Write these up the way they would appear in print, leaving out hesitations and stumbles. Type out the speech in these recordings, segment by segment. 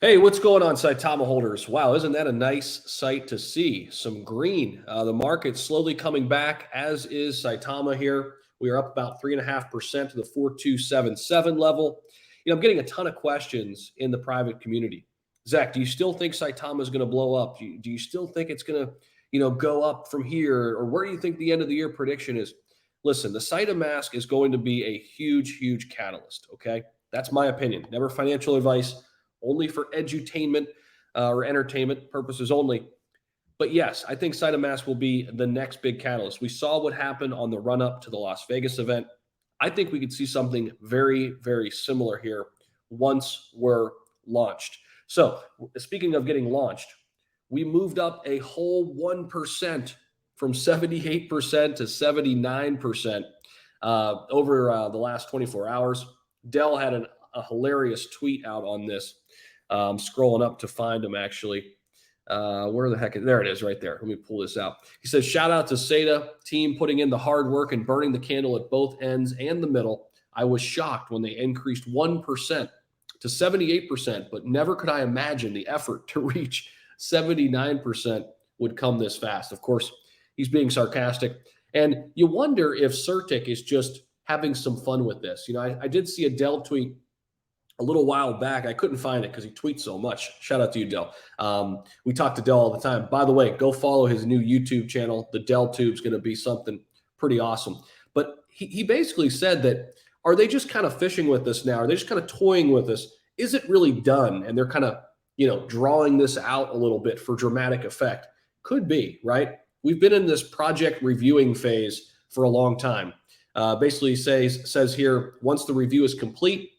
Hey, what's going on, Saitama holders? Wow, isn't that a nice sight to see? Some green. The market's slowly coming back, as is Saitama here. We are up about 3.5% to the 4277 level. I'm getting a ton of questions in the private community. Zach, do you still think Saitama is going to blow up? Do you still think it's going to, go up from here? Or where do you think the end of the year prediction is? Listen, the Saitamask is going to be a huge, huge catalyst. Okay, that's my opinion. Never financial advice, only for edutainment or entertainment purposes only. But yes, I think Saitamask will be the next big catalyst. We saw what happened on the run up to the Las Vegas event. I think we could see something very, very similar here once we're launched. So, speaking of getting launched, we moved up a whole 1% from 78% to 79% over the last 24 hours. Dell had a hilarious tweet out on this. Scrolling up to find him, actually. Where the heck is there? It is right there. Let me pull this out. He says, shout out to SATA team putting in the hard work and burning the candle at both ends and the middle. I was shocked when they increased 1% to 78%, but never could I imagine the effort to reach 79% would come this fast. Of course, he's being sarcastic. And you wonder if CERTIK is just having some fun with this. I did see a Dell tweet a little while back. I couldn't find it because he tweets so much. Shout out to you, Dell. We talk to Dell all the time. By the way, go follow his new YouTube channel. The Dell Tube's going to be something pretty awesome. But he basically said that, are they just kind of fishing with this now? Are they just kind of toying with this? Is it really done? And they're kind of, drawing this out a little bit for dramatic effect. Could be, right? We've been in this project reviewing phase for a long time. Basically says here, once the review is complete,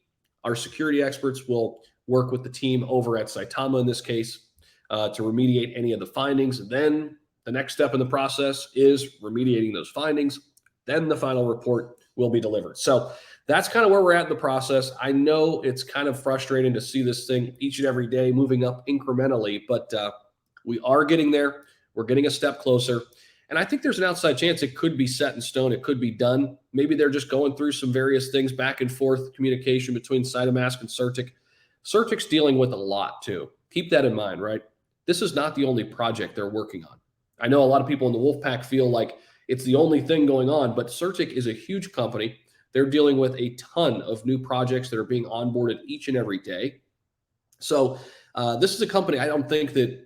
our security experts will work with the team over at Saitama in this case to remediate any of the findings. And then the next step in the process is remediating those findings. Then the final report will be delivered. So that's kind of where we're at in the process. I know it's kind of frustrating to see this thing each and every day moving up incrementally, but we are getting there. We're getting a step closer. And I think there's an outside chance it could be set in stone. It could be done. Maybe they're just going through some various things, back and forth communication between Saitamask and CERTIK. CERTIK's dealing with a lot too. Keep that in mind, right? This is not the only project they're working on. I know a lot of people in the WOLFPACK feel like it's the only thing going on, but CERTIK is a huge company. They're dealing with a ton of new projects that are being onboarded each and every day. So this is a company I don't think that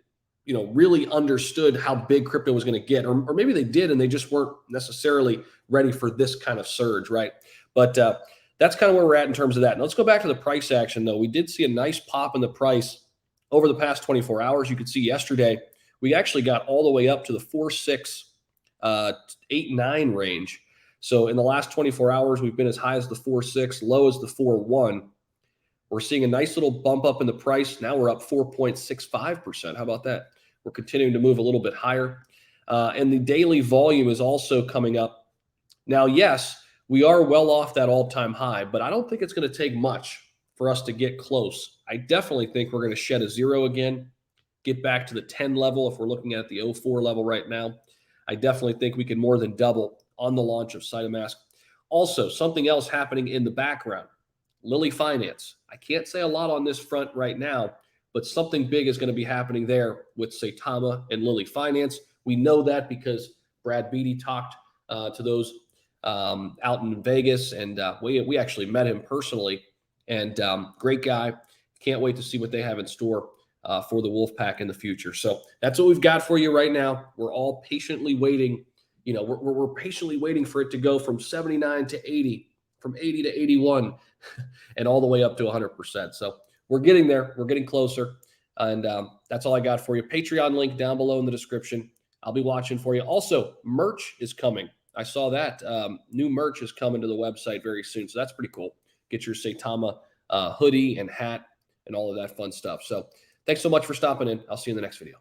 really understood how big crypto was going to get, or maybe they did and they just weren't necessarily ready for this kind of surge, right? But that's kind of where we're at in terms of that. Now let's go back to the price action, though. We did see a nice pop in the price over the past 24 hours. You could see yesterday we actually got all the way up to the 4.689 range. So in the last 24 hours, we've been as high as the 4.6, low as the 4.1. We're seeing a nice little bump up in the price. Now we're up 4.65%. How about that? We're continuing to move a little bit higher. And the daily volume is also coming up. Now, yes, we are well off that all-time high, but I don't think it's going to take much for us to get close. I definitely think we're going to shed a zero again, get back to the 10 level if we're looking at the 04 level right now. I definitely think we can more than double on the launch of Saitamask. Also, something else happening in the background. Lily Finance. I can't say a lot on this front right now, but something big is going to be happening there with Saitama and Lily Finance. We know that because Brad Beatty talked to those out in Vegas, and we actually met him personally. And great guy. Can't wait to see what they have in store for the WOLFPACK in the future. So that's what we've got for you right now. We're all patiently waiting. We're patiently waiting for it to go from 79 to 80. From 80 to 81 and all the way up to 100%. So we're getting there. We're getting closer. And that's all I got for you. Patreon link down below in the description. I'll be watching for you. Also, merch is coming. I saw that. New merch is coming to the website very soon. So that's pretty cool. Get your Saitama hoodie and hat and all of that fun stuff. So thanks so much for stopping in. I'll see you in the next video.